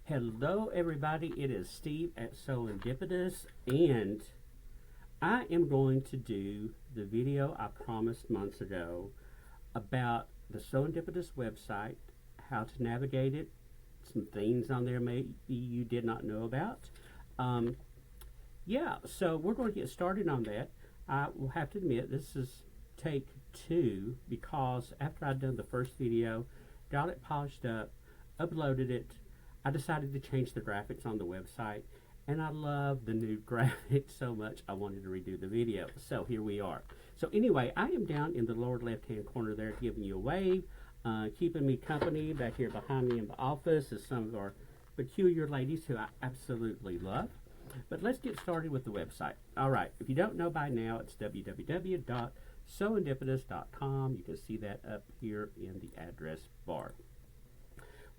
Hello, everybody. It is Steve at Serendipitous, and I am going to do the video I promised months ago about the Serendipitous website, how to navigate it, some things on there maybe you did not know about. So we're going to get started on that. I will have to admit this is take two because after I'd done the first video, got it polished up, uploaded it, I decided to change the graphics on the website, and I love the new graphics so much I wanted to redo the video. So here we are. So anyway, I am down in the lower left-hand corner there giving you a wave, keeping me company. Back here behind me in the office is some of our peculiar ladies who I absolutely love. But let's get started with the website. All right, if you don't know by now, it's www.serendipitous.com. You can see that up here in the address bar.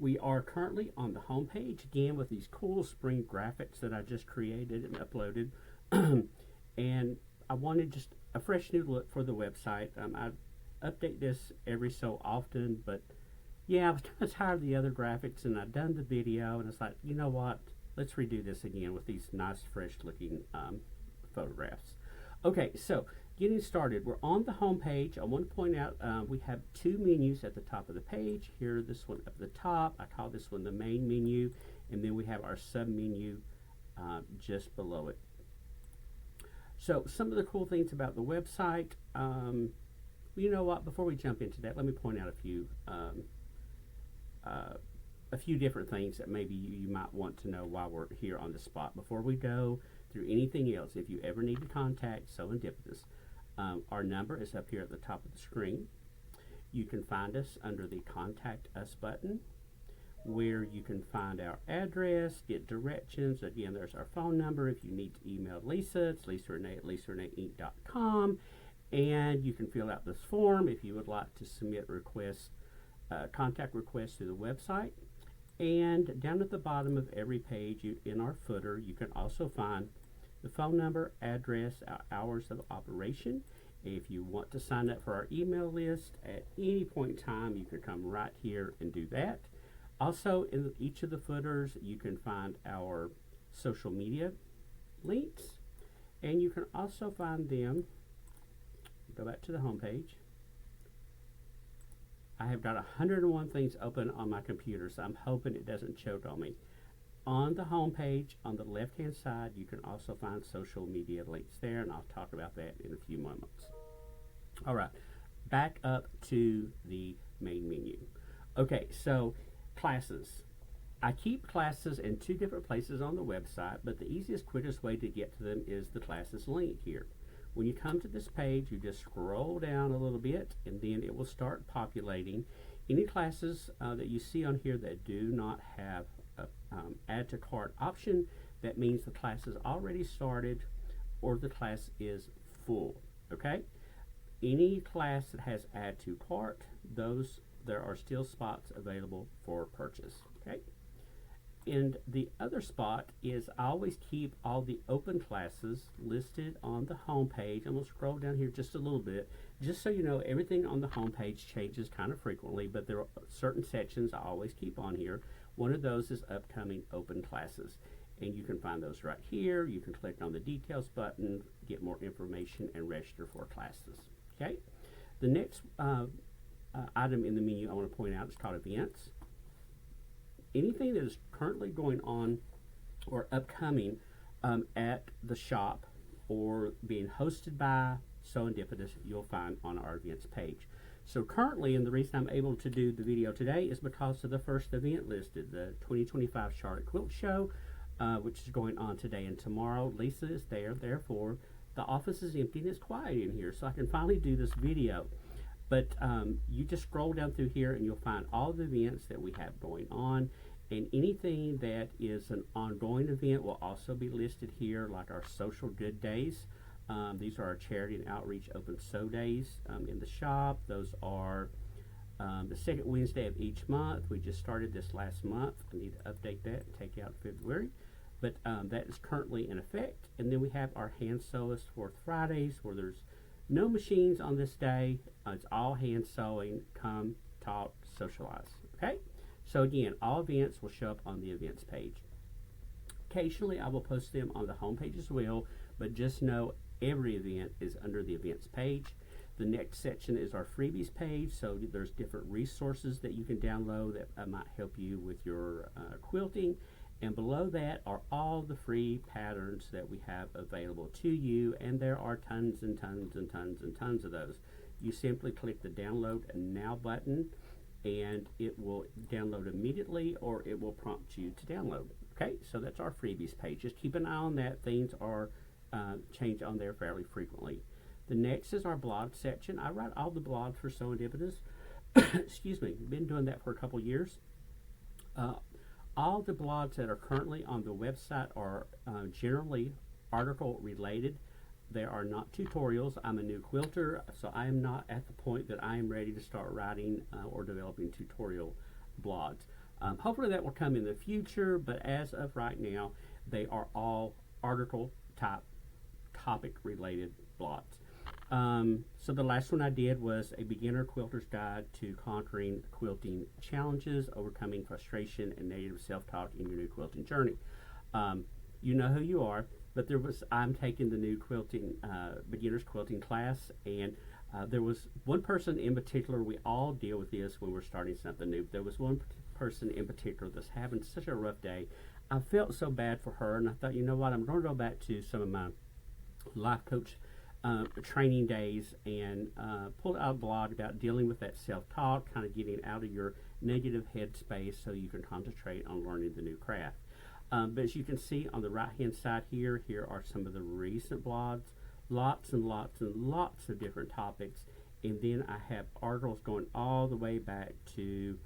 We are currently on the home page again with these cool spring graphics that I just created and uploaded. And I wanted just a fresh new look for the website. I update this every so often, but yeah, I was kind of tired of the other graphics, and I've done the video, and it's like, you know what? Let's redo this again with these nice, fresh looking photographs. Okay, so getting started, we're on the home page. I want to point out we have two menus at the top of the page. Here, this one up at the top. I call this one the main menu, and then we have our sub menu just below it. So some of the cool things about the website, you know what, before we jump into that, let me point out a few different things that maybe you might want to know while we're here on the spot. Before we go through anything else, if you ever need to contact Serendipitous, our number is up here at the top of the screen. You can find us under the Contact Us button, where you can find our address, get directions. Again, there's our phone number. If you need to email Lisa, it's LisaRenee at LisaReneeInc.com. And you can fill out this form if you would like to submit requests, contact requests through the website. And down at the bottom of every page in our footer, you can also find the phone number, address, our hours of operation. If you want to sign up for our email list at any point in time, you can come right here and do that. Also, in each of the footers, you can find our social media links, and you can also find them. Go back to the home page. I have got 101 things open on my computer, so I'm hoping it doesn't choke on me. On the home page, on the left-hand side, you can also find social media links there, and I'll talk about that in a few moments. All right, back up to the main menu. Okay, so classes. I keep classes in two different places on the website, but the easiest, quickest way to get to them is the classes link here. When you come to this page, you just scroll down a little bit, and then it will start populating. Any classes that you see on here that do not have a add to cart option, that means the class is already started or the class is full. Okay? Any class that has add to cart, there are still spots available for purchase. Okay? And the other spot is I always keep all the open classes listed on the home page. I'm going to scroll down here just a little bit, just so you know everything on the home page changes kind of frequently, but there are certain sections I always keep on here. One of those is upcoming open classes, and you can find those right here. You can click on the details button, get more information, and register for classes. Okay. The next item in the menu I want to point out is called events. Anything that is currently going on or upcoming at the shop or being hosted by Serendipitous, you'll find on our events page. So currently, and the reason I'm able to do the video today is because of the first event listed, the 2025 Charlotte Quilt Show, which is going on today and tomorrow. Lisa is there, therefore the office is empty and it's quiet in here, so I can finally do this video. But you just scroll down through here and you'll find all the events that we have going on, and anything that is an ongoing event will also be listed here, like our Social Good Days. These are our charity and outreach open sew days in the shop. Those are the second Wednesday of each month. We just started this last month. I need to update that and take out February. But that is currently in effect. And then we have our Hand Sewist Fourth Fridays, where there's no machines on this day. It's all hand sewing. Come, talk, socialize. Okay? So again, all events will show up on the events page. Occasionally, I will post them on the homepage as well, but just know every event is under the events page. The next section is our freebies page, so there's different resources that you can download that might help you with your quilting. And below that are all the free patterns that we have available to you, and there are tons and tons and tons and tons of those. You simply click the download now button, and it will download immediately, or it will prompt you to download. Okay, so that's our freebies page. Just keep an eye on that. Things are changed on there fairly frequently. The next is our blog section. I write all the blogs for Sewendipitous. Excuse me, been doing that for a couple years. All the blogs that are currently on the website are generally article related. They are not tutorials. I'm a new quilter, so I am not at the point that I am ready to start writing or developing tutorial blogs. Hopefully that will come in the future, but as of right now, they are all article type topic related blogs. So the last one I did was a beginner quilter's guide to conquering quilting challenges, overcoming frustration, and negative self-talk in your new quilting journey. You know who you are, but I'm taking the new quilting beginner's quilting class, and there was one person in particular. We all deal with this when we're starting something new. There was one person in particular that's having such a rough day. I felt so bad for her, and I thought, you know what, I'm going to go back to some of my life coach training days and pulled out a blog about dealing with that self-talk, kind of getting out of your negative headspace so you can concentrate on learning the new craft. But as you can see on the right hand side here are some of the recent blogs, lots and lots and lots of different topics, and then I have articles going all the way back to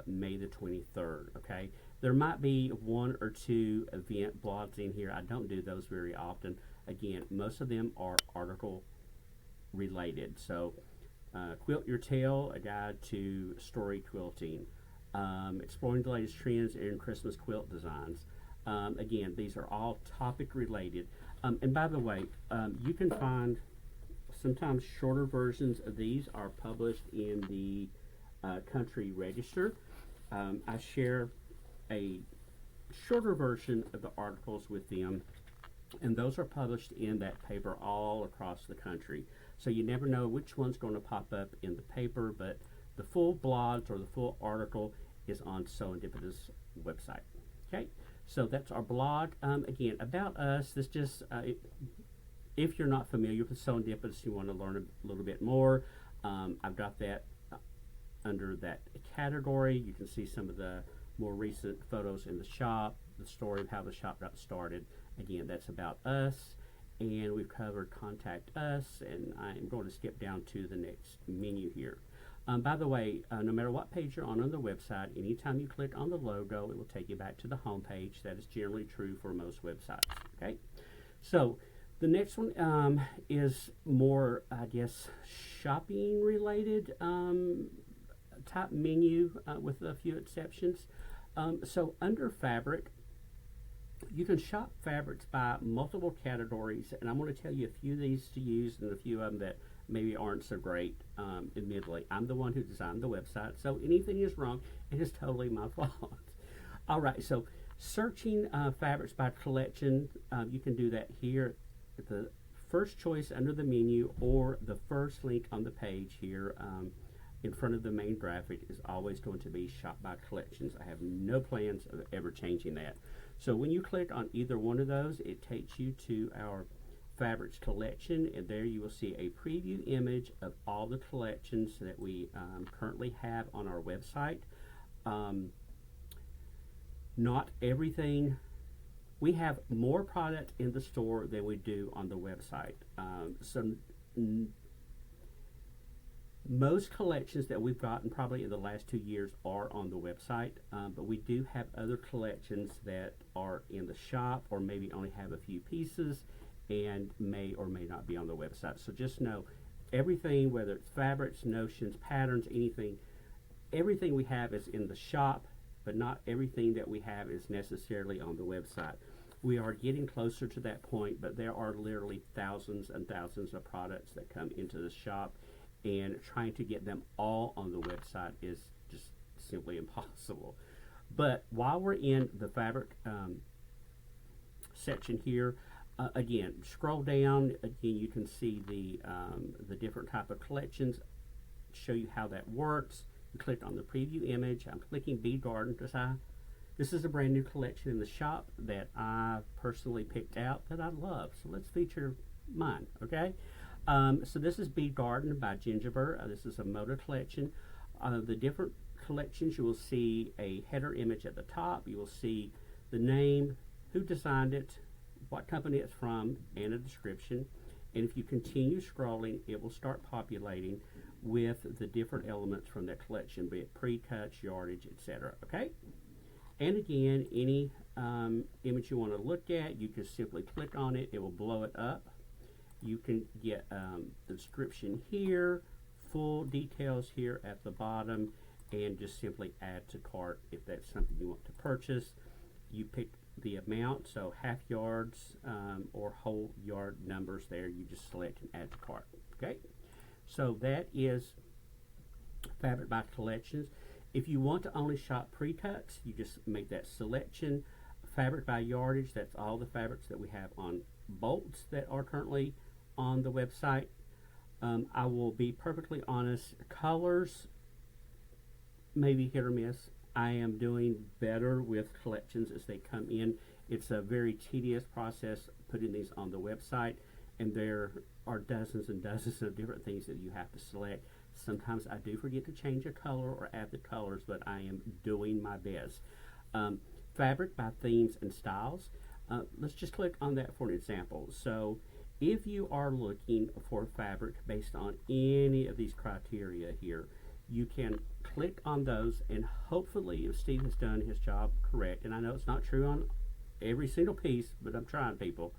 May the 23rd. Okay, there might be one or two event blogs in here. I don't do those very often. Again, most of them are article related. So Quilt Your Tale, a guide to story quilting, exploring the latest trends in Christmas quilt designs. Again, these are all topic related. And by the way, you can find sometimes shorter versions of these are published in the Country Register. I share a shorter version of the articles with them, and those are published in that paper all across the country. So you never know which one's going to pop up in the paper, but the full blogs or the full article is on Sewendipitous website. Okay, so that's our blog. Again, about us, this just, if you're not familiar with Sewendipitous, you want to learn a little bit more, I've got that under that category. You can see some of the more recent photos in the shop, the story of how the shop got started. Again, that's about us, and we've covered contact us, and I'm going to skip down to the next menu here. By the way, no matter what page you're on the website, anytime you click on the logo, it will take you back to the home page. That is generally true for most websites. Okay, so the next one is more, I guess, shopping related type menu with a few exceptions. So under fabric, you can shop fabrics by multiple categories, and I'm going to tell you a few of these to use and a few of them that maybe aren't so great. Admittedly, I'm the one who designed the website, so anything is wrong, it is totally my fault. All right, so searching fabrics by collection, you can do that here at the first choice under the menu, or the first link on the page here in front of the main graphic is always going to be shop by collections. I have no plans of ever changing that. So when you click on either one of those, it takes you to our fabrics collection, and there you will see a preview image of all the collections that we currently have on our website. Not everything. We have more product in the store than we do on the website. Most collections that we've gotten probably in the last 2 years are on the website, but we do have other collections that are in the shop or maybe only have a few pieces and may or may not be on the website. So just know everything, whether it's fabrics, notions, patterns, anything, everything we have is in the shop, but not everything that we have is necessarily on the website. We are getting closer to that point, but there are literally thousands and thousands of products that come into the shop, and trying to get them all on the website is just simply impossible. But while we're in the fabric section here, again, scroll down. Again, you can see the different type of collections. Show you how that works. You click on the preview image. I'm clicking Bee Garden Design. This is a brand new collection in the shop that I personally picked out that I love. So let's feature mine, okay? So this is Bee Garden by Gingerbread. This is a motor collection. The different collections, you will see a header image at the top. You will see the name, who designed it, what company it's from, and a description. And if you continue scrolling, it will start populating with the different elements from that collection, be it pre-cuts, yardage, etc. Okay? And again, any image you want to look at, you can simply click on it. It will blow it up. You can get the description here, full details here at the bottom, and just simply add to cart if that's something you want to purchase. You pick the amount, so half yards or whole yard numbers there. You just select and add to cart. Okay, so that is Fabric by Collections. If you want to only shop pre-cuts, you just make that selection. Fabric by Yardage, that's all the fabrics that we have on bolts that are currently on the website. I will be perfectly honest, colors maybe hit or miss. I am doing better with collections as they come in. It's a very tedious process putting these on the website, and there are dozens and dozens of different things that you have to select. Sometimes I do forget to change a color or add the colors, but I am doing my best. Fabric by Themes and Styles. Let's just click on that for an example. So if you are looking for fabric based on any of these criteria here, you can click on those, and hopefully if Steve has done his job correct, and I know it's not true on every single piece, but I'm trying, people.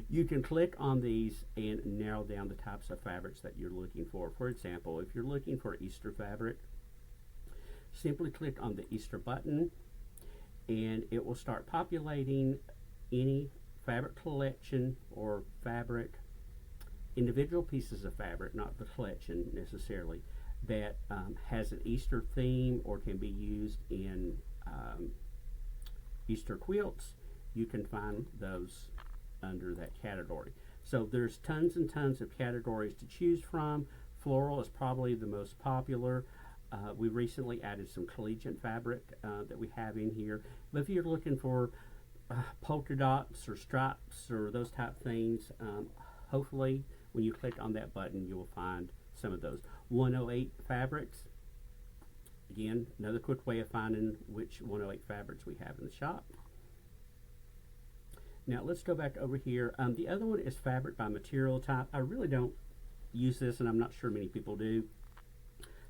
You can click on these and narrow down the types of fabrics that you're looking for. For example, if you're looking for Easter fabric, simply click on the Easter button and it will start populating any fabric collection or fabric, individual pieces of fabric, not the collection necessarily, that has an Easter theme or can be used in Easter quilts. You can find those under that category. So there's tons and tons of categories to choose from. Floral is probably the most popular. We recently added some collegiate fabric that we have in here. But if you're looking for polka dots or stripes or those type things, hopefully when you click on that button you will find some of those. 108 fabrics. Again, another quick way of finding which 108 fabrics we have in the shop. Now let's go back over here. The other one is Fabric by Material Type. I really don't use this, and I'm not sure many people do.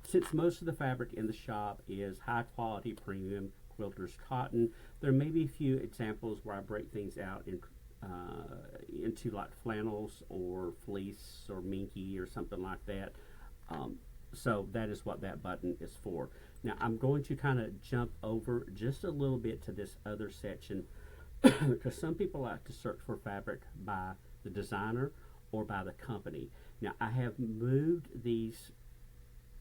Since most of the fabric in the shop is high quality premium quilters cotton, there may be a few examples where I break things out into like flannels or fleece or minky or something like that. So that is what that button is for. Now I'm going to kind of jump over just a little bit to this other section because some people like to search for fabric by the designer or by the company. Now I have moved these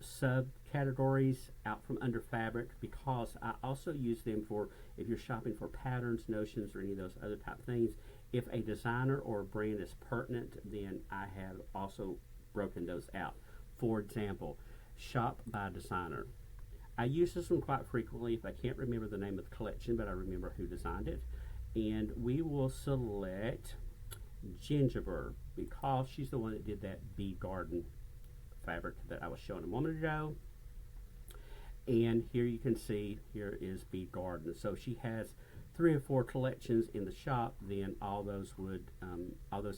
subcategories out from under fabric because I also use them for if you're shopping for patterns, notions, or any of those other type things. If a designer or a brand is pertinent, then I have also broken those out. For example, Shop by Designer. I use this one quite frequently if I can't remember the name of the collection, but I remember who designed it. And we will select Gingerbread because she's the one that did that Bee Garden fabric that I was showing a moment ago. And here you can see, here is Bee Garden. So she has 3 or 4 collections in the shop, then all those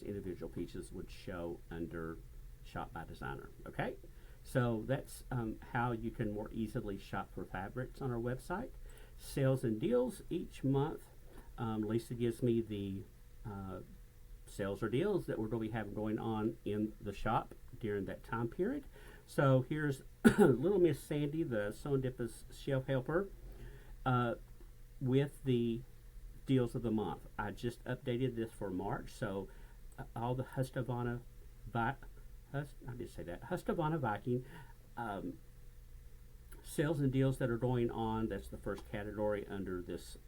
individual pieces would show under Shop by Designer. Okay, so that's how you can more easily shop for fabrics on our website. Sales and deals each month. Lisa gives me the sales or deals that we're going to be having going on in the shop during that time period. So here's Little Miss Sandy, the Serendipitous Shelf Helper, with the deals of the month. I just updated this for March, so all the Husqvarna Viking sales and deals that are going on. That's the first category under this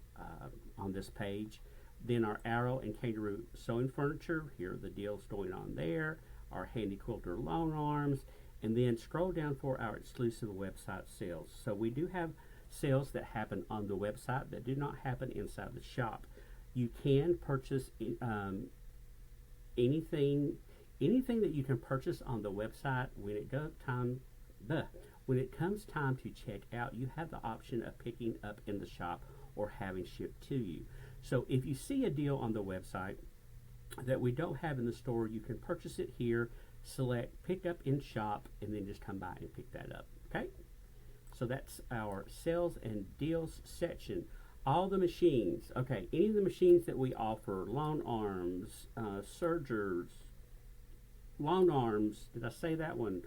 on this page. Then our Arrow and Kangaroo sewing furniture. Here are the deals going on there. Our Handy Quilter long arms, and then scroll down for our exclusive website sales. So we do have sales that happen on the website that do not happen inside the shop. You can purchase anything that you can purchase on the website. When it comes time to check out, you have the option of picking up in the shop or having shipped to you. So if you see a deal on the website that we don't have in the store, you can purchase it here, select pick up in shop, and then just come by and pick that up. Okay, so that's our sales and deals section. All the machines, okay, any of the machines that we offer, long arms, sergers, long arms, did I say that one,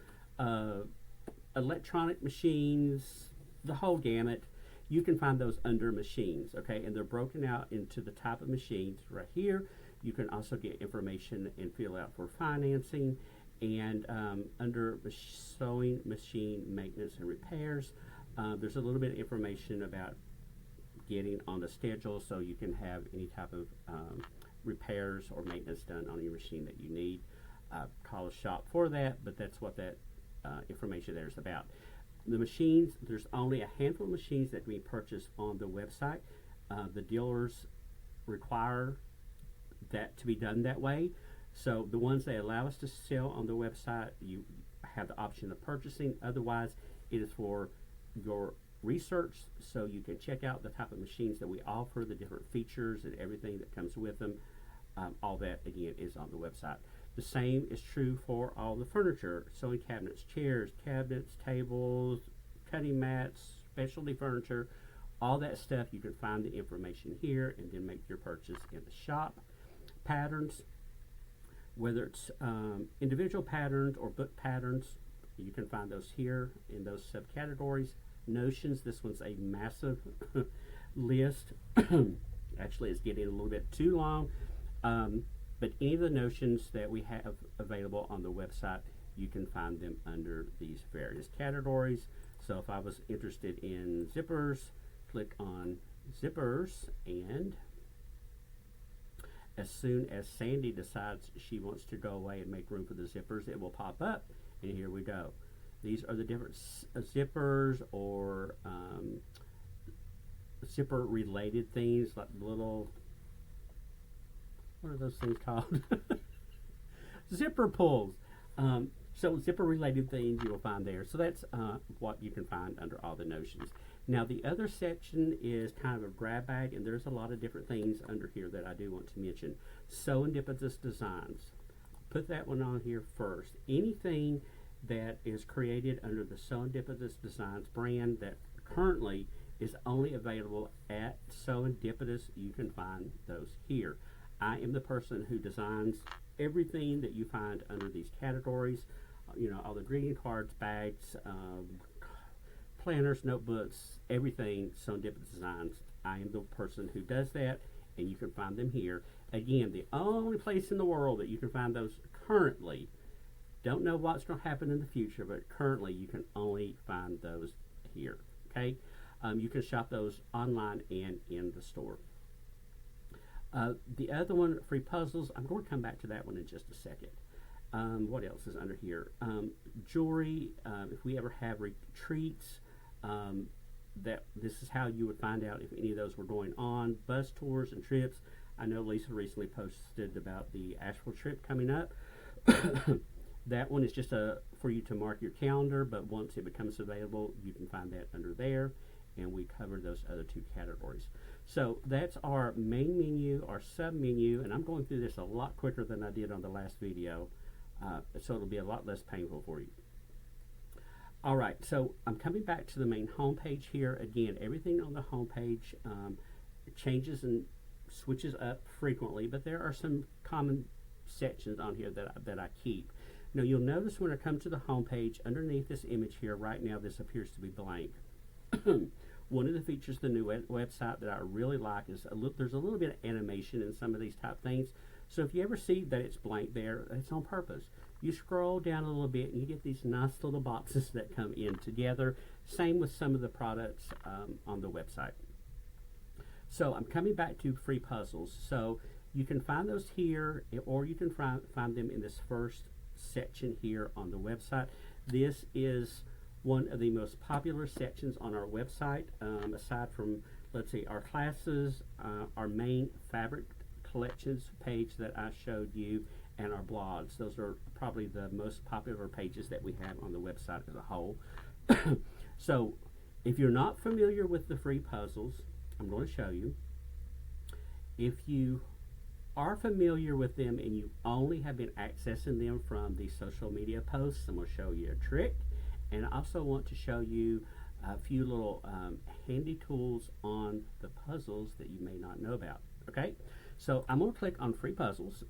electronic machines, the whole gamut, you can find those under machines, okay, and they're broken out into the type of machines right here. You can also get information and fill out for financing. And under sewing machine maintenance and repairs, there's a little bit of information about getting on the schedule so you can have any type of repairs or maintenance done on your machine that you need. Call a shop for that, but that's what that information there is about. The machines, there's only a handful of machines that we purchase on the website. The dealers require that to be done that way. So the ones they allow us to sell on the website, you have the option of purchasing. Otherwise, it is for your research, so you can check out the type of machines that we offer, the different features and everything that comes with them. All that, again, is on the website. The same is true for all the furniture, sewing cabinets, chairs, cabinets, tables, cutting mats, specialty furniture, all that stuff. You can find the information here and then make your purchase in the shop. Patterns, whether it's individual patterns or book patterns, you can find those here in those subcategories. Notions, this one's a massive list. Actually, it's getting a little bit too long, but any of the notions that we have available on the website, you can find them under these various categories. So if I was interested in zippers, click on zippers, and as soon as Sandy decides she wants to go away and make room for the zippers, it will pop up, and here we go. These are the different zippers or zipper related things, like little, what are those things called? Zipper pulls. So zipper related things you will find there. So that's what you can find under all the notions. Now the other section is kind of a grab bag, and there's a lot of different things under here that I do want to mention. Serendipitous Designs. Put that one on here first. Anything that is created under the Serendipitous Designs brand that currently is only available at Serendipitous, you can find those here. I am the person who designs everything that you find under these categories. You know, all the greeting cards, bags, planners, notebooks, everything Serendipitous Designs. I am the person who does that, and you can find them here. Again, the only place in the world that you can find those currently. Don't know what's going to happen in the future, but currently you can only find those here. Okay, you can shop those online and in the store. The other one, free puzzles, I'm going to come back to that one in just a second. What else is under here? Jewelry, if we ever have retreats, that this is how you would find out if any of those were going on. Bus tours and trips. I know Lisa recently posted about the Asheville trip coming up. That one is just for you to mark your calendar, but once it becomes available, you can find that under there, and we cover those other two categories. So that's our main menu, our sub menu, and I'm going through this a lot quicker than I did on the last video, so it'll be a lot less painful for you. All right, so I'm coming back to the main home page here. Again, everything on the home page changes and switches up frequently, but there are some common sections on here that I keep. Now you'll notice when I come to the home page, underneath this image here, right now this appears to be blank. One of the features of the new website that I really like is there's a little bit of animation in some of these type things. So if you ever see that it's blank there, it's on purpose. You scroll down a little bit and you get these nice little boxes that come in together. Same with some of the products on the website. So I'm coming back to free puzzles. So you can find those here, or you can find them in this first section here on the website. This is one of the most popular sections on our website, aside from, let's see, our classes, our main fabric collections page that I showed you, and our blogs. Those are probably the most popular pages that we have on the website as a whole. So if you're not familiar with the free puzzles, I'm going to show you. If you are familiar with them and you only have been accessing them from the social media posts, I'm going to show you a trick. And I also want to show you a few little handy tools on the puzzles that you may not know about. Okay, so I'm going to click on free puzzles.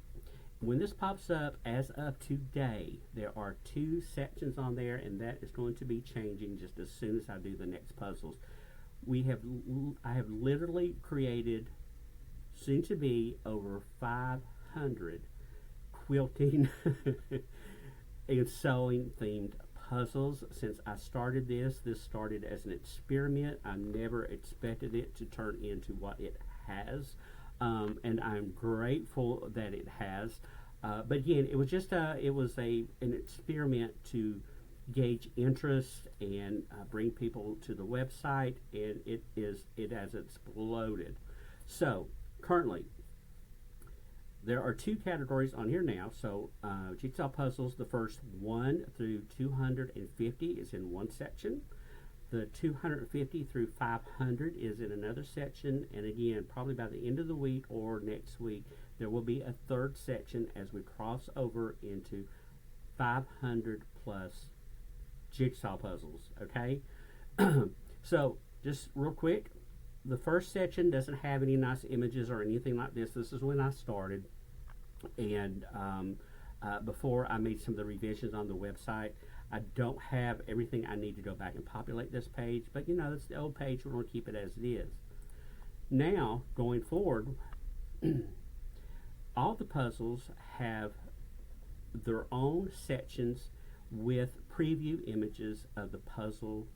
When this pops up, as of today, there are 2 sections on there, and that is going to be changing just as soon as I do the next puzzles. I have literally created, soon to be, over 500 quilting and sewing themed puzzles since I started this. This started as an experiment. I never expected it to turn into what it has, and I'm grateful that it has. But again, it was just an experiment to gauge interest and bring people to the website, and it has exploded. So currently, there are 2 categories on here now. So jigsaw puzzles, the first 1 through 250 is in one section. The 250 through 500 is in another section. And again, probably by the end of the week or next week, there will be a 3rd section as we cross over into 500 plus jigsaw puzzles. Okay, so just real quick, the first section doesn't have any nice images or anything like this. This is when I started, and before I made some of the revisions on the website. I don't have everything I need to go back and populate this page, but you know, it's the old page. We're going to keep it as it is. Now, going forward, all the puzzles have their own sections with preview images of the puzzle,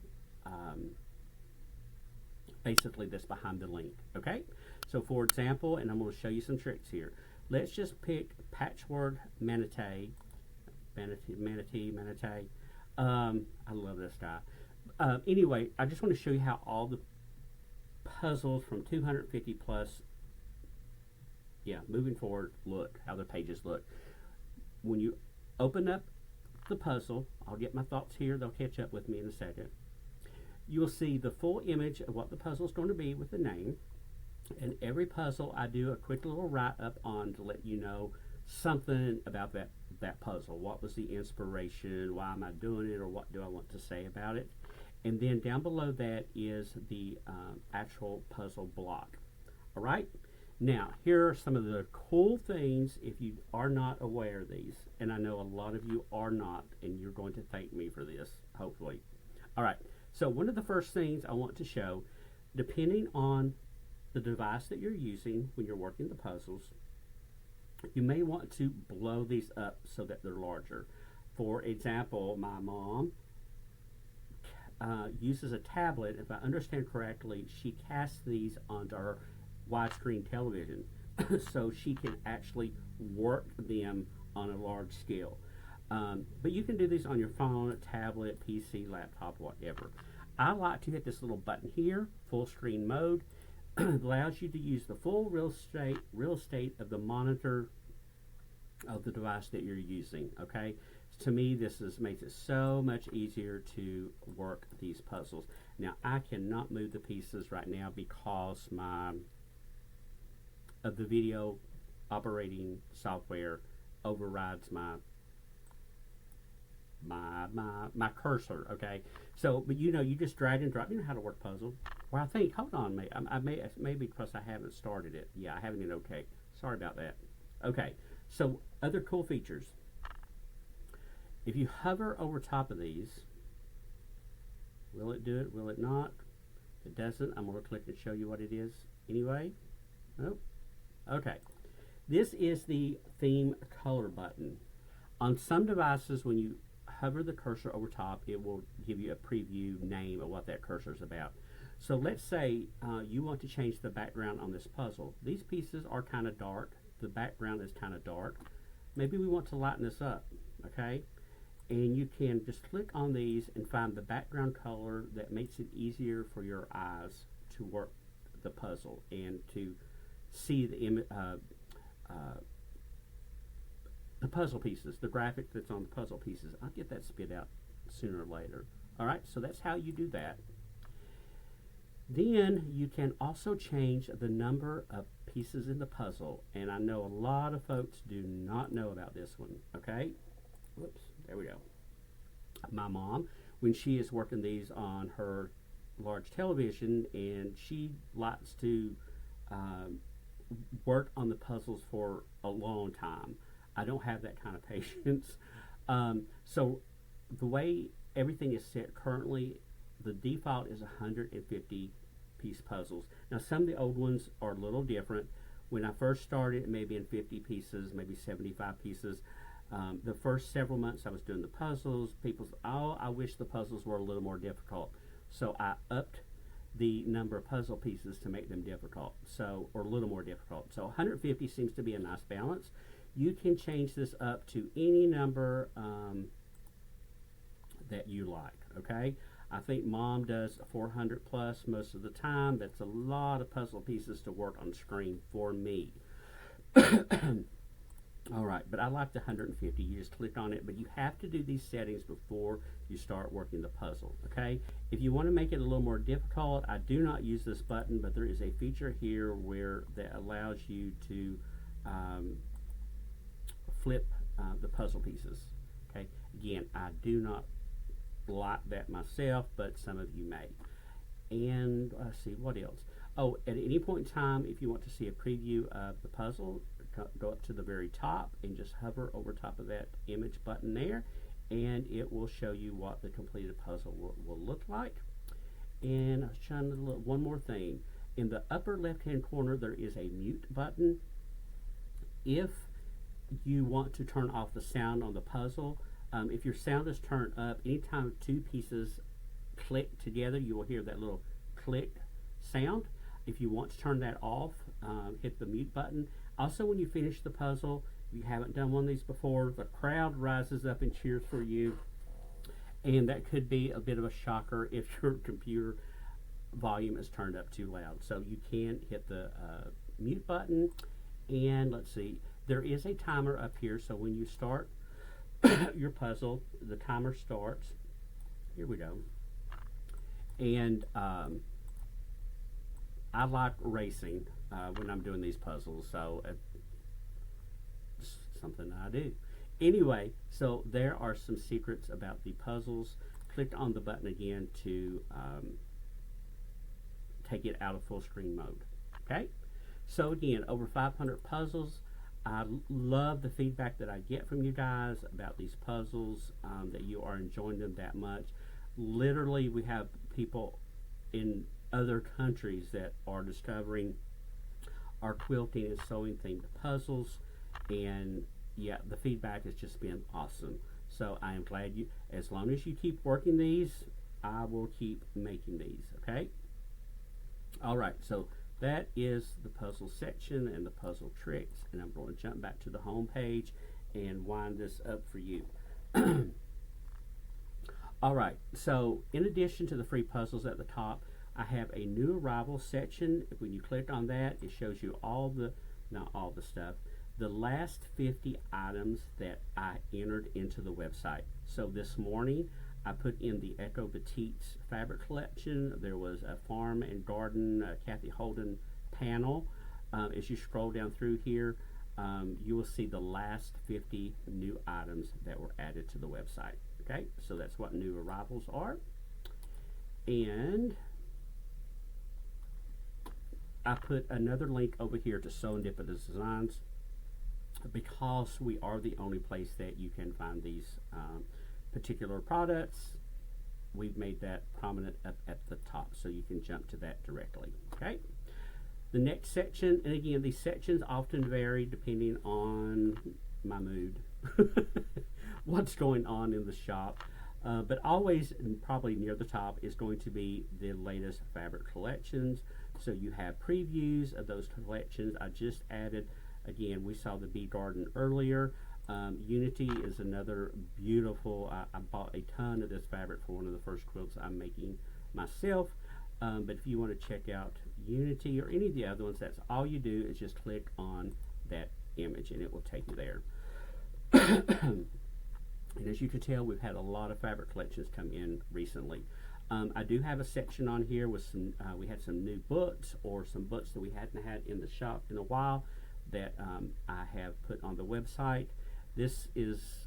basically that's behind the link. Okay, so for example, and I'm going to show you some tricks here. Let's just pick Patchwork Manatee. I love this guy. Anyway, I just want to show you how all the puzzles from 250 plus, moving forward, look how the pages look. When you open up the puzzle, I'll get my thoughts here, they'll catch up with me in a second. You will see the full image of what the puzzle is going to be with the name. And every puzzle I do a quick little write-up on to let you know something about that puzzle. What was the inspiration? Why am I doing it? Or what do I want to say about it? And then down below that is the actual puzzle block. All right? Now, here are some of the cool things if you are not aware of these. And I know a lot of you are not, and you're going to thank me for this, hopefully. All right. So one of the first things I want to show, depending on the device that you're using when you're working the puzzles, you may want to blow these up so that they're larger. For example, my mom uses a tablet. If I understand correctly, she casts these onto her widescreen television so she can actually work them on a large scale. But you can do these on your phone, tablet, PC, laptop, whatever. I like to hit this little button here, full screen mode. It allows you to use the full real estate of the monitor of the device that you're using. Okay, to me this makes it so much easier to work these puzzles. Now I cannot move the pieces right now because the video operating software overrides my cursor. Okay, so but you know, you just drag and drop. You know how to work puzzle. Well, I think, hold on, maybe because I haven't started it. Yeah, I haven't hit OK. Sorry about that. Okay, so other cool features. If you hover over top of these, will it do it? Will it not? If it doesn't, I'm going to click and show you what it is anyway. Nope. Okay. This is the theme color button. On some devices, when you hover the cursor over top, it will give you a preview name of what that cursor is about. So let's say you want to change the background on this puzzle. These pieces are kind of dark. The background is kind of dark. Maybe we want to lighten this up, okay? And you can just click on these and find the background color that makes it easier for your eyes to work the puzzle and to see the puzzle pieces, the graphic that's on the puzzle pieces. I'll get that spit out sooner or later. All right, so that's how you do that. Then you can also change the number of pieces in the puzzle, and I know a lot of folks do not know about this one, okay? Whoops, there we go. My mom, when she is working these on her large television, and she likes to work on the puzzles for a long time. I don't have that kind of patience. So the way everything is set currently, the default is 150 piece puzzles. Now some of the old ones are a little different. When I first started, it may be in 50 pieces, maybe 75 pieces. The first several months I was doing the puzzles, people said, oh, I wish the puzzles were a little more difficult. So I upped the number of puzzle pieces to make them difficult, or a little more difficult. So 150 seems to be a nice balance. You can change this up to any number that you like, okay? I think Mom does 400 plus most of the time. That's a lot of puzzle pieces to work on screen for me. All right, but I like the 150. You just click on it, but you have to do these settings before you start working the puzzle, okay? If you want to make it a little more difficult, I do not use this button, but there is a feature here that allows you to flip the puzzle pieces, okay? Again, I do not like that myself, but some of you may. And let's see, what else? Oh, at any point in time, if you want to see a preview of the puzzle, go up to the very top and just hover over top of that image button there, and it will show you what the completed puzzle will look like. And I was trying to look, one more thing. In the upper left hand corner there is a mute button. If you want to turn off the sound on the puzzle, if your sound is turned up, anytime two pieces click together, you will hear that little click sound. If you want to turn that off, hit the mute button. Also, when you finish the puzzle, if you haven't done one of these before, the crowd rises up and cheers for you, and that could be a bit of a shocker if your computer volume is turned up too loud. So you can hit the mute button, and let's see, there is a timer up here, so when you start your puzzle, the timer starts. Here we go. And I like racing when I'm doing these puzzles, so it's something I do. Anyway, so there are some secrets about the puzzles. Click on the button again to take it out of full screen mode. Okay? So again, over 500 puzzles. I love the feedback that I get from you guys about these puzzles, that you are enjoying them that much. Literally, we have people in other countries that are discovering our quilting and sewing themed puzzles, and yeah, the feedback has just been awesome. So I am glad as long as you keep working these, I will keep making these, okay? All right, so that is the puzzle section and the puzzle tricks, and I'm going to jump back to the home page and wind this up for you. All right, so in addition to the free puzzles at the top, I have a new arrival section. When you click on that, it shows you not all the stuff, the last 50 items that I entered into the website. So this morning, I put in the Echo Batiks fabric collection. There was a farm and garden Kathy Holden panel. As you scroll down through here, you will see the last 50 new items that were added to the website. Okay, so that's what new arrivals are. And I put another link over here to Serendipitous Designs, because we are the only place that you can find these particular products. We've made that prominent up at the top, so you can jump to that directly. Okay, the next section, and again, these sections often vary depending on my mood. what's going on in the shop. But always, and probably near the top, is going to be the latest fabric collections. So you have previews of those collections. I just added, again, we saw the Bee Garden earlier. Unity is another beautiful, I bought a ton of this fabric for one of the first quilts I'm making myself. But if you want to check out Unity or any of the other ones, that's all you do is just click on that image and it will take you there. And as you can tell, we've had a lot of fabric collections come in recently. I do have a section on here with some, we had some new books or some books that we hadn't had in the shop in a while that I have put on the website. This is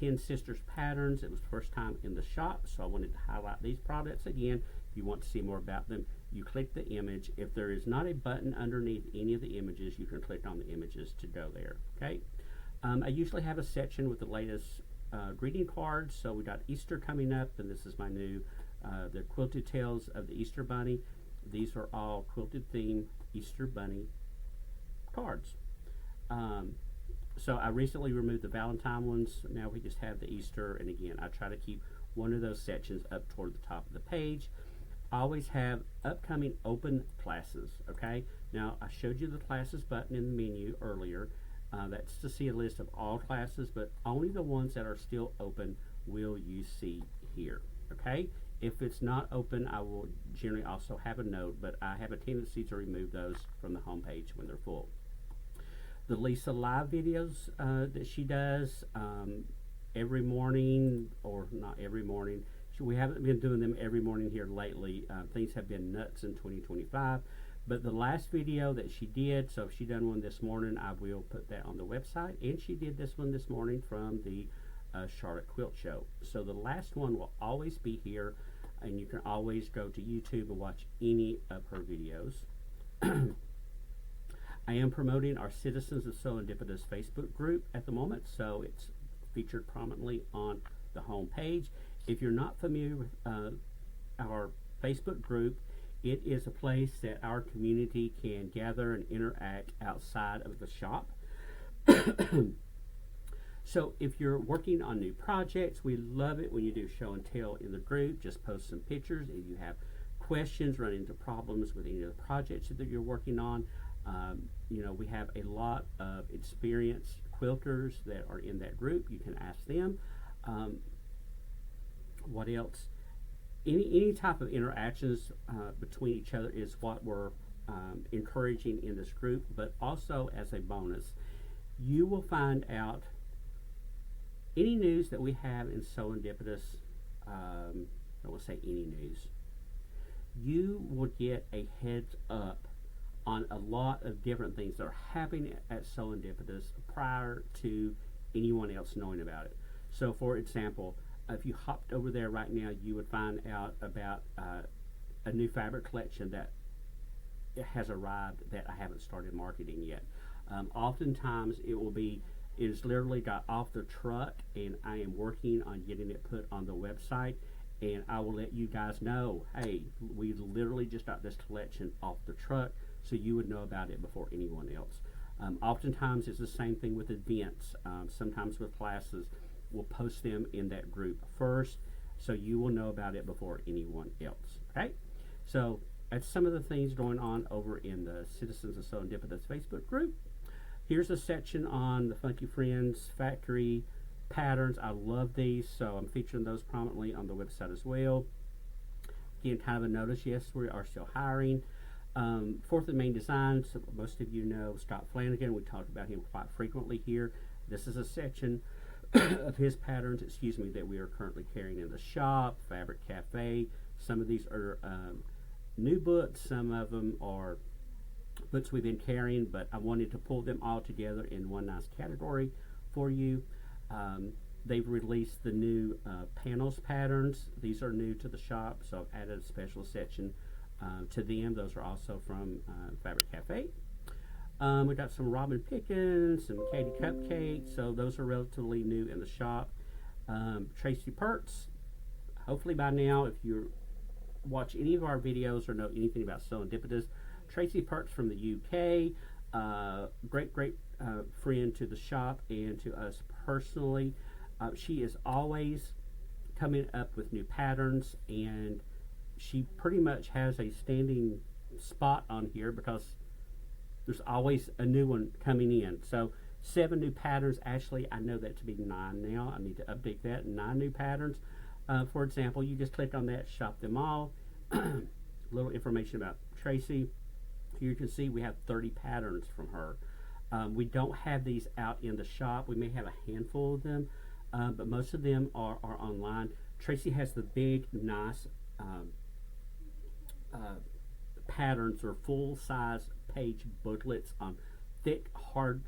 10 Sisters Patterns. It was the first time in the shop, so I wanted to highlight these products again. If you want to see more about them, you click the image. If there is not a button underneath any of the images, you can click on the images to go there, okay? I usually have a section with the latest greeting cards. So we got Easter coming up, and this is my new, the Quilted Tales of the Easter Bunny. These are all quilted theme Easter Bunny cards. So I recently removed the Valentine ones. Now we just have the Easter, and again, I try to keep one of those sections up toward the top of the page. I always have upcoming open classes, okay? Now, I showed you the classes button in the menu earlier. That's to see a list of all classes, but only the ones that are still open will you see here, okay? If it's not open, I will generally also have a note, but I have a tendency to remove those from the home page when they're full. The Lisa Live videos that she does every morning, or not every morning. We haven't been doing them every morning here lately. Things have been nuts in 2025. But the last video that she did, so if she done one this morning, I will put that on the website. And she did this one this morning from the Charlotte Quilt Show. So the last one will always be here, and you can always go to YouTube and watch any of her videos. I am promoting our Citizens of Serendipitous Facebook group at the moment, so it's featured prominently on the home page. If you're not familiar with our Facebook group, it is a place that our community can gather and interact outside of the shop. So if you're working on new projects, we love it when you do show and tell in the group. Just post some pictures. If you have questions, run into problems with any of the projects that you're working on, you know, we have a lot of experienced quilters that are in that group. You can ask them. What else? Any type of interactions between each other is what we're encouraging in this group, but also as a bonus, you will find out any news that we have in Serendipitous. I will say any news. You will get a heads up on a lot of different things that are happening at Serendipitous prior to anyone else knowing about it. So, for example, if you hopped over there right now, you would find out about a new fabric collection that has arrived that I haven't started marketing yet. Oftentimes it will be, it has literally got off the truck and I am working on getting it put on the website, and I will let you guys know, hey, we literally just got this collection off the truck, so you would know about it before anyone else. Oftentimes it's the same thing with events. Sometimes with classes, we'll post them in that group first, so you will know about it before anyone else, okay? So that's some of the things going on over in the Citizens of Serendipitous Facebook group. Here's a section on the Funky Friends Factory patterns. I love these, so I'm featuring those prominently on the website as well. Again, kind of a notice, yes, we are still hiring. Fourth and Main Designs, so most of you know Scott Flanagan. We talk about him quite frequently here. This is a section of his patterns, excuse me, that we are currently carrying in the shop. Fabric Cafe. Some of these are new books. Some of them are books we've been carrying, but I wanted to pull them all together in one nice category for you. They've released the new panels patterns. These are new to the shop, so I've added a special section to them. Those are also from Fabric Cafe. We got some Robin Pickens, some Katie Cupcakes, so those are relatively new in the shop. Tracy Pertz, hopefully by now, if you watch any of our videos or know anything about Serendipitous, Tracy Pertz from the UK, great friend to the shop and to us personally. She is always coming up with new patterns, and she pretty much has a standing spot on here because there's always a new one coming in. So 7 new patterns. Actually, I know that to be 9 now. I need to update that. 9 new patterns. For example, you just click on that, shop them all. A little information about Tracy. Here you can see we have 30 patterns from her. We don't have these out in the shop. We may have a handful of them, but most of them are online. Tracy has the big, nice patterns or full-size page booklets on thick, hard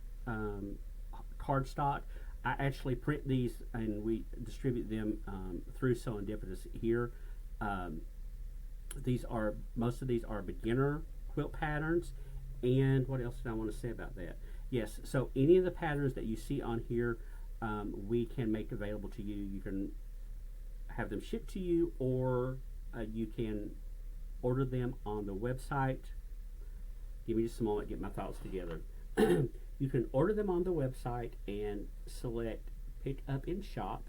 cardstock. I actually print these and we distribute them through Serendipitous here. Most of these are beginner quilt patterns. And what else did I want to say about that? Yes, so any of the patterns that you see on here, we can make available to you. You can have them shipped to you, or you can order them on the website. Give me just a moment to get my thoughts together. You can order them on the website and select pick up in shop,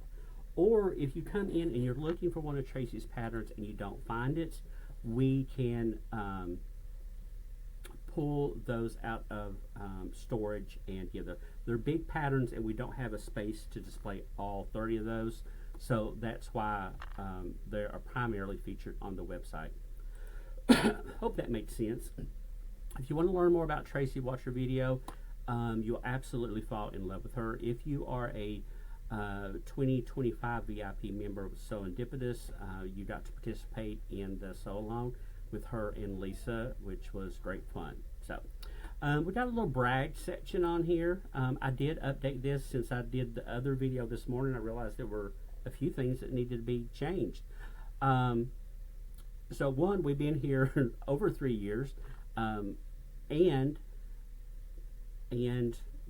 or if you come in and you're looking for one of Tracy's patterns and you don't find it, we can pull those out of storage and give them. They're big patterns and we don't have a space to display all 30 of those, so that's why they are primarily featured on the website. Hope that makes sense. If you want to learn more about Tracy, watch her video. You'll absolutely fall in love with her. If you are a 2025 VIP member of Serendipitous, you got to participate in the sew along with her and Lisa, which was great fun. So we got a little brag section on here. I did update this since I did the other video this morning. I realized there were a few things that needed to be changed. So one, we've been here over 3 years, and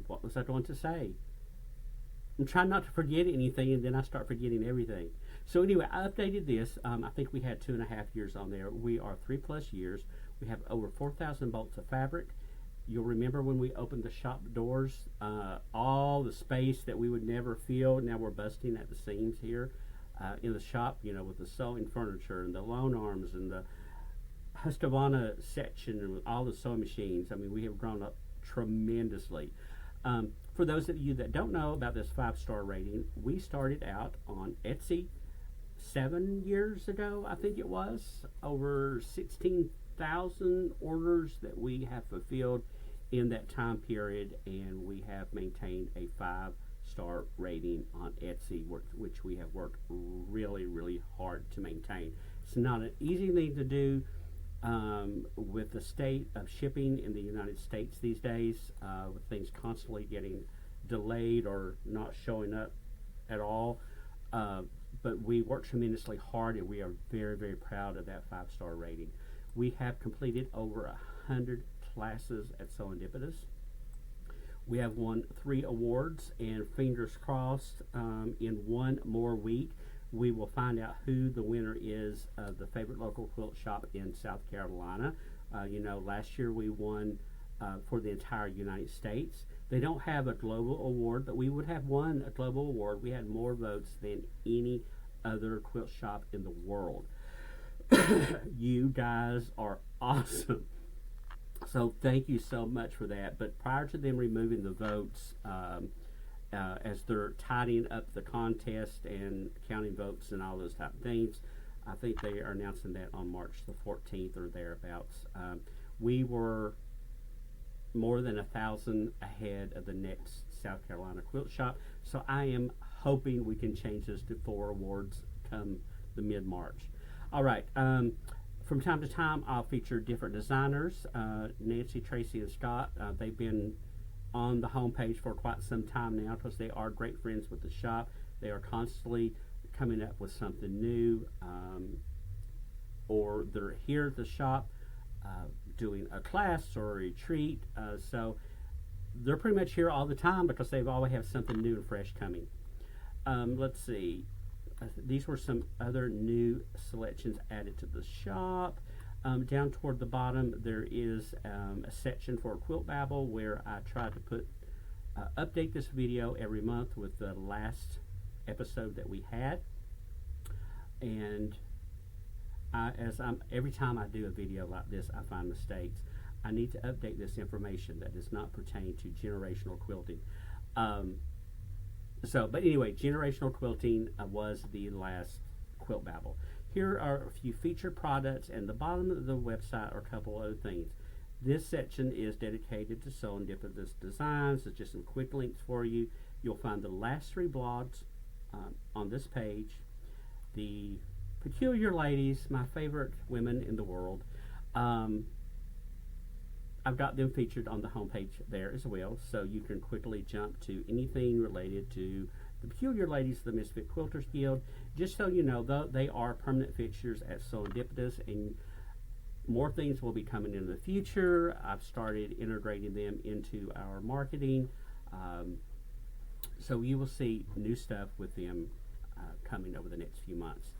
what was I going to say? I'm trying not to forget anything, and then I start forgetting everything. So anyway, I updated this. I think we had 2.5 years on there. We are 3+ years. We have over 4,000 bolts of fabric. You'll remember when we opened the shop doors, all the space that we would never fill, now we're busting at the seams here in the shop, you know, with the sewing furniture and the loan arms and the Husqvarna section and with all the sewing machines. I mean, we have grown up tremendously. For those of you that don't know about this 5-star rating, we started out on Etsy 7 years ago, I think it was. Over 16,000 orders that we have fulfilled in that time period, and we have maintained a 5-star rating on Etsy, which we have worked really, really hard to maintain. It's not an easy thing to do with the state of shipping in the United States these days, with things constantly getting delayed or not showing up at all. But we work tremendously hard, and we are very, very proud of that 5-star rating. We have completed over 100 classes at Serendipitous. We have won 3 awards, and fingers crossed, in one more week we will find out who the winner is of the favorite local quilt shop in South Carolina. You know, last year we won for the entire United States. They don't have a global award, but we would have won a global award. We had more votes than any other quilt shop in the world. You guys are awesome. So thank you so much for that. But prior to them removing the votes, as they're tidying up the contest and counting votes and all those type of things, I think they are announcing that on March the 14th or thereabouts. We were more than 1,000 ahead of the next South Carolina quilt shop. So I am hoping we can change this to 4 awards come the mid-March. All right. From time to time, I'll feature different designers. Nancy, Tracy, and Scott, they've been on the homepage for quite some time now because they are great friends with the shop. They are constantly coming up with something new, or they're here at the shop doing a class or a retreat. So they're pretty much here all the time because they've always have something new and fresh coming. Let's see. These were some other new selections added to the shop. Down toward the bottom, there is a section for Quilt Babble where I try to update this video every month with the last episode that we had. And every time I do a video like this, I find mistakes. I need to update this information that does not pertain to generational quilting. But anyway, generational quilting was the last Quilt Babble. Here are a few featured products, and the bottom of the website are a couple other things. This section is dedicated to Serendipitous Designs. It's just some quick links for you. You'll find the last 3 blogs on this page. The Peculiar Ladies, my favorite women in the world. I've got them featured on the homepage there as well, so you can quickly jump to anything related to the Peculiar Ladies of the Misfit Quilters Guild. Just so you know, though, they are permanent fixtures at Serendipitous, and more things will be coming in the future. I've started integrating them into our marketing, so you will see new stuff with them coming over the next few months.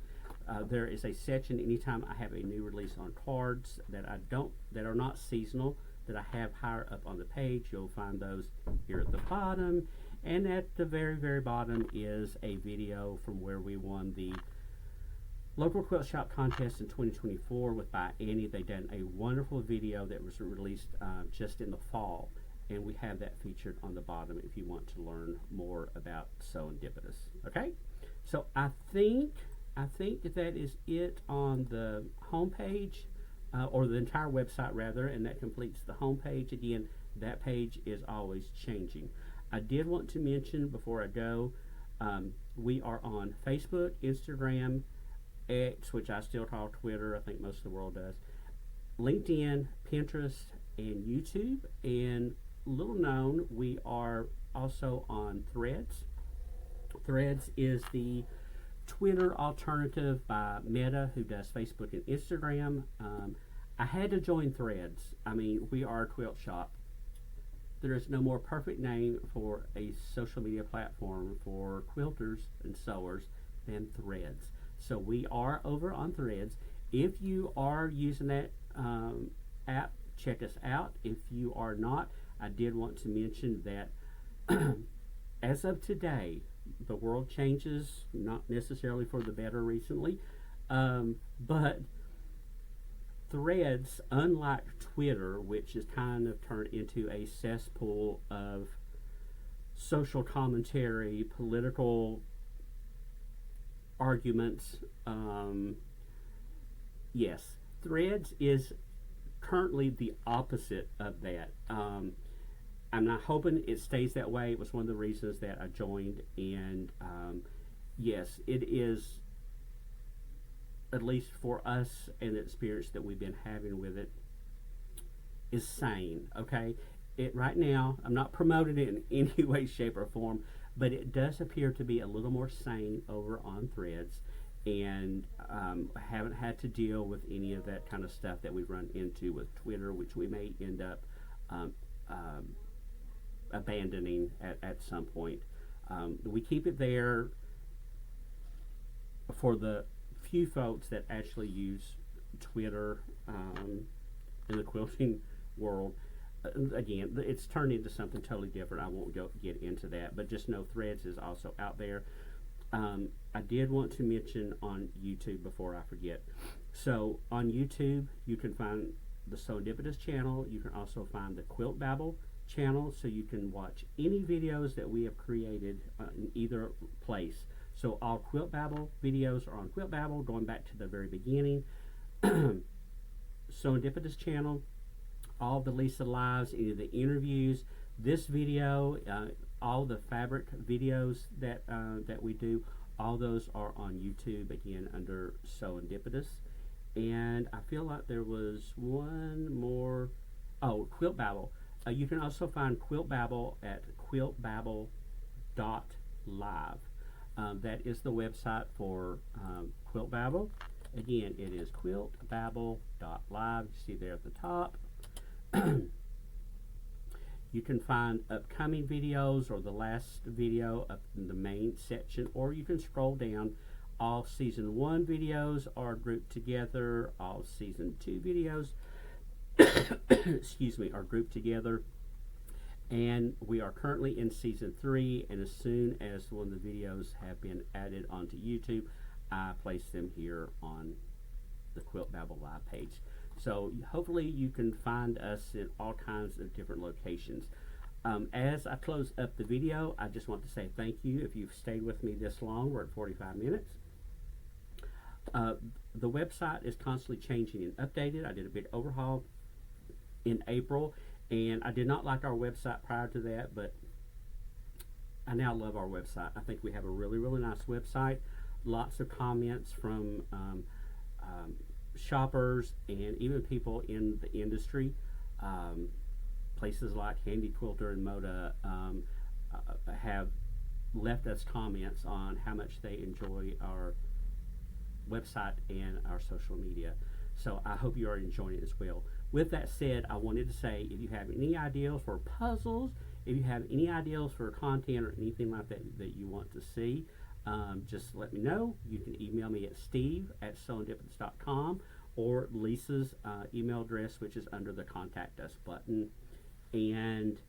There is a section anytime I have a new release on cards that are not seasonal, that I have higher up on the page. You'll find those here at the bottom, and at the very, very bottom is a video from where we won the local quilt shop contest in 2024 with By Annie. They done a wonderful video that was released just in the fall, and we have that featured on the bottom if you want to learn more about Serendipitous. Okay, so I think that is it on the homepage, or the entire website rather, and that completes the homepage. Again, that page is always changing. I did want to mention before I go, we are on Facebook, Instagram, X, which I still call Twitter, I think most of the world does, LinkedIn, Pinterest, and YouTube. And little known, we are also on Threads. Threads is the Twitter alternative by Meta, who does Facebook and Instagram. I had to join Threads. I mean, we are a quilt shop. There is no more perfect name for a social media platform for quilters and sewers than Threads. So we are over on Threads. If you are using that app, check us out. If you are not, I did want to mention that as of today, the world changes, not necessarily for the better recently, but Threads, unlike Twitter, which is kind of turned into a cesspool of social commentary, political arguments, yes, Threads is currently the opposite of that. I'm not hoping it stays that way. It was one of the reasons that I joined, and yes, it is, at least for us and the experience that we've been having with it, is sane. Okay, right now, I'm not promoting it in any way, shape, or form, but it does appear to be a little more sane over on Threads, and I haven't had to deal with any of that kind of stuff that we've run into with Twitter, which we may end up abandoning at some point. We keep it there for the few folks that actually use Twitter in the quilting world. Again, it's turned into something totally different. I won't get into that, but just know Threads is also out there. I did want to mention on YouTube before I forget. So on YouTube, you can find the Serendipitous channel. You can also find the Quilt Babble channel, so you can watch any videos that we have created in either place. So all Quilt Babble videos are on Quilt Babble, going back to the very beginning. Serendipitous channel, all the Lisa Lives, any of the interviews, this video, all the fabric videos that we do, all those are on YouTube, again, under Serendipitous. And I feel like there was one more. Oh, Quilt Babble. You can also find Quilt Babble at quiltbabble.live. That is the website for Quilt Babble. Again, it is quiltbabble.live. You see there at the top. You can find upcoming videos or the last video up in the main section, or you can scroll down. All season 1 videos are grouped together. All season 2 videos excuse me, are grouped together. And we are currently in season 3, and as soon as one of the videos have been added onto YouTube, I place them here on the Quilt Babble Live page. So hopefully you can find us in all kinds of different locations. As I close up the video, I just want to say thank you if you've stayed with me this long. We're at 45 minutes. The website is constantly changing and updated. I did a big overhaul in April, and I did not like our website prior to that, but I now love our website. I think we have a really, really nice website. Lots of comments from shoppers and even people in the industry. Places like Handy Quilter and Moda have left us comments on how much they enjoy our website and our social media. So I hope you are enjoying it as well. With that said, I wanted to say, if you have any ideas for puzzles, if you have any ideas for content or anything like that that you want to see, just let me know. You can email me at steve@sewindippets.com or Lisa's email address, which is under the Contact Us button. And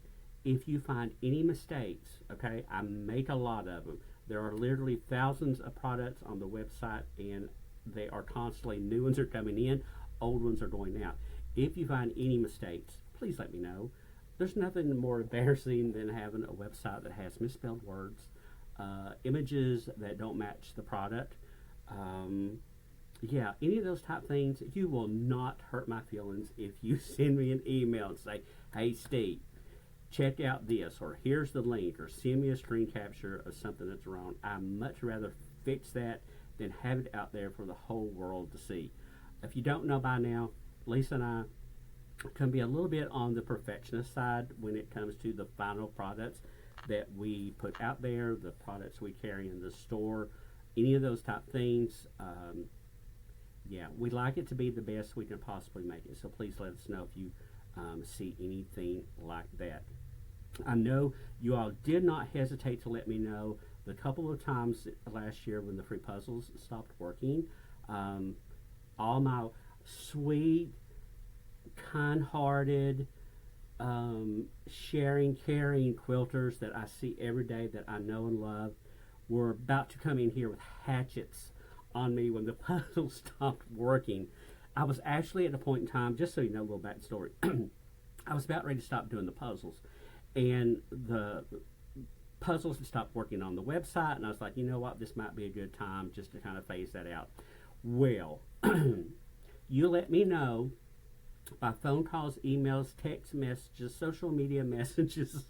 if you find any mistakes, okay, I make a lot of them. There are literally thousands of products on the website, and they are constantly, new ones are coming in, old ones are going out. If you find any mistakes, please let me know. There's nothing more embarrassing than having a website that has misspelled words, images that don't match the product. Yeah, any of those type things. You will not hurt my feelings if you send me an email and say, hey Steve, check out this, or here's the link, or send me a screen capture of something that's wrong. I'd much rather fix that than have it out there for the whole world to see. If you don't know by now, Lisa and I can be a little bit on the perfectionist side when it comes to the final products that we put out there, the products we carry in the store, any of those type things. Yeah, we like it to be the best we can possibly make it. So please let us know if you see anything like that. I know you all did not hesitate to let me know the couple of times last year when the free puzzles stopped working. All my sweet, kind-hearted, sharing, caring quilters that I see every day that I know and love were about to come in here with hatchets on me when the puzzle stopped working. I was actually at a point in time, just so you know a little backstory, I was about ready to stop doing the puzzles, and the puzzles had stopped working on the website, and I was like, you know what, this might be a good time just to kind of phase that out. Well, you let me know by phone calls, emails, text messages, social media messages,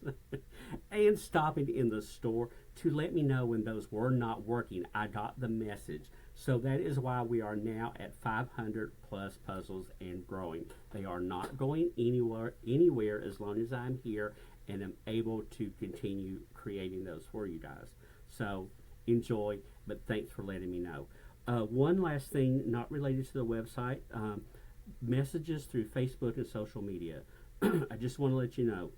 and stopping in the store to let me know when those were not working. I got the message. So that is why we are now at 500 plus puzzles and growing. They are not going anywhere as long as I'm here and am able to continue creating those for you guys. So enjoy, but thanks for letting me know. One last thing, not related to the website, messages through Facebook and social media. I just want to let you know,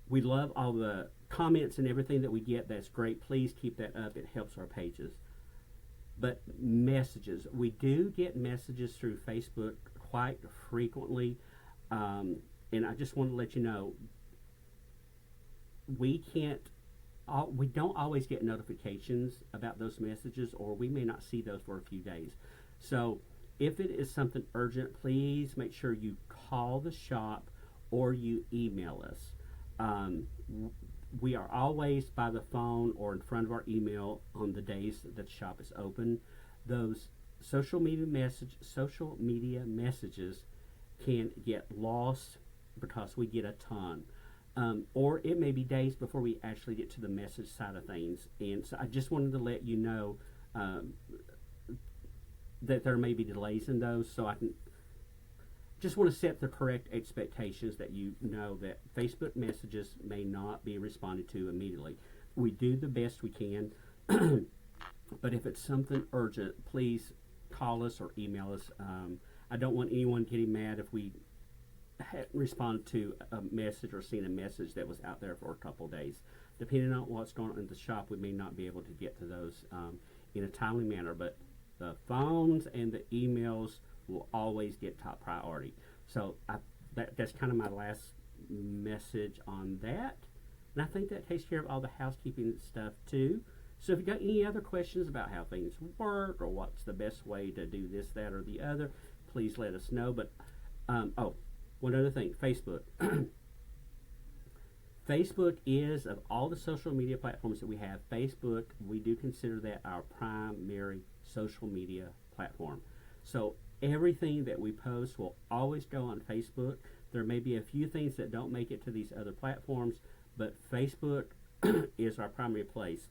we love all the comments and everything that we get. That's great. Please keep that up. It helps our pages. But messages, we do get messages through Facebook quite frequently, and I just want to let you know, we don't always get notifications about those messages, or we may not see those for a few days. So if it is something urgent, please make sure you call the shop or you email us. We are always by the phone or in front of our email on the days that the shop is open. Those social media messages can get lost because we get a ton. Or it may be days before we actually get to the message side of things. And so I just wanted to let you know that there may be delays in those, so I can just want to set the correct expectations that you know that Facebook messages may not be responded to immediately. We do the best we can, but if it's something urgent, please call us or email us. I don't want anyone getting mad if we hadn't responded to a message or seen a message that was out there for a couple of days. Depending on what's going on in the shop, we may not be able to get to those in a timely manner, but the phones and the emails will always get top priority. So that's kind of my last message on that. And I think that takes care of all the housekeeping stuff too. So if you got any other questions about how things work or what's the best way to do this, that, or the other, please let us know. But oh, one other thing, Facebook. Facebook is, of all the social media platforms that we have, Facebook, we do consider that our primary social media platform. So everything that we post will always go on Facebook. There may be a few things that don't make it to these other platforms, but Facebook is our primary place.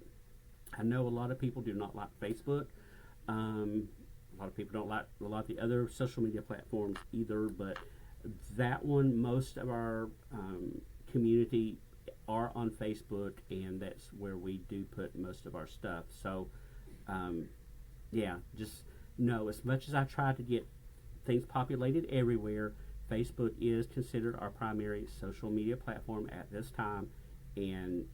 I know a lot of people do not like Facebook. A lot of people don't like a lot of the other social media platforms either, but that one, most of our community are on Facebook, and that's where we do put most of our stuff. So, yeah, just know, as much as I try to get things populated everywhere, Facebook is considered our primary social media platform at this time, and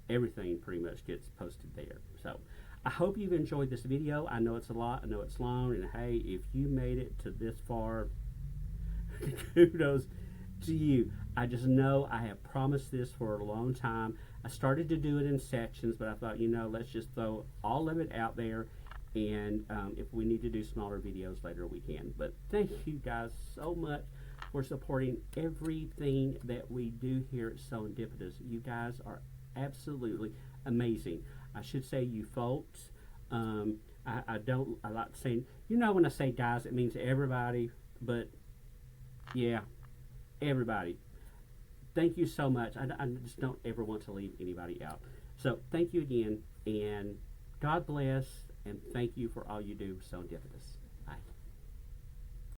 everything pretty much gets posted there. So I hope you've enjoyed this video. I know it's a lot, I know it's long, and hey, if you made it to this far, kudos to you. I just know I have promised this for a long time. I started to do it in sections, but I thought, you know, let's just throw all of it out there, and if we need to do smaller videos later, we can. But thank you guys so much for supporting everything that we do here at Sewendipitous. You guys are absolutely amazing. I should say you folks. I like saying, you know, when I say guys, it means everybody, but yeah, everybody. Thank you so much. I just don't ever want to leave anybody out. So thank you again, and God bless, and thank you for all you do, Sewendipitous.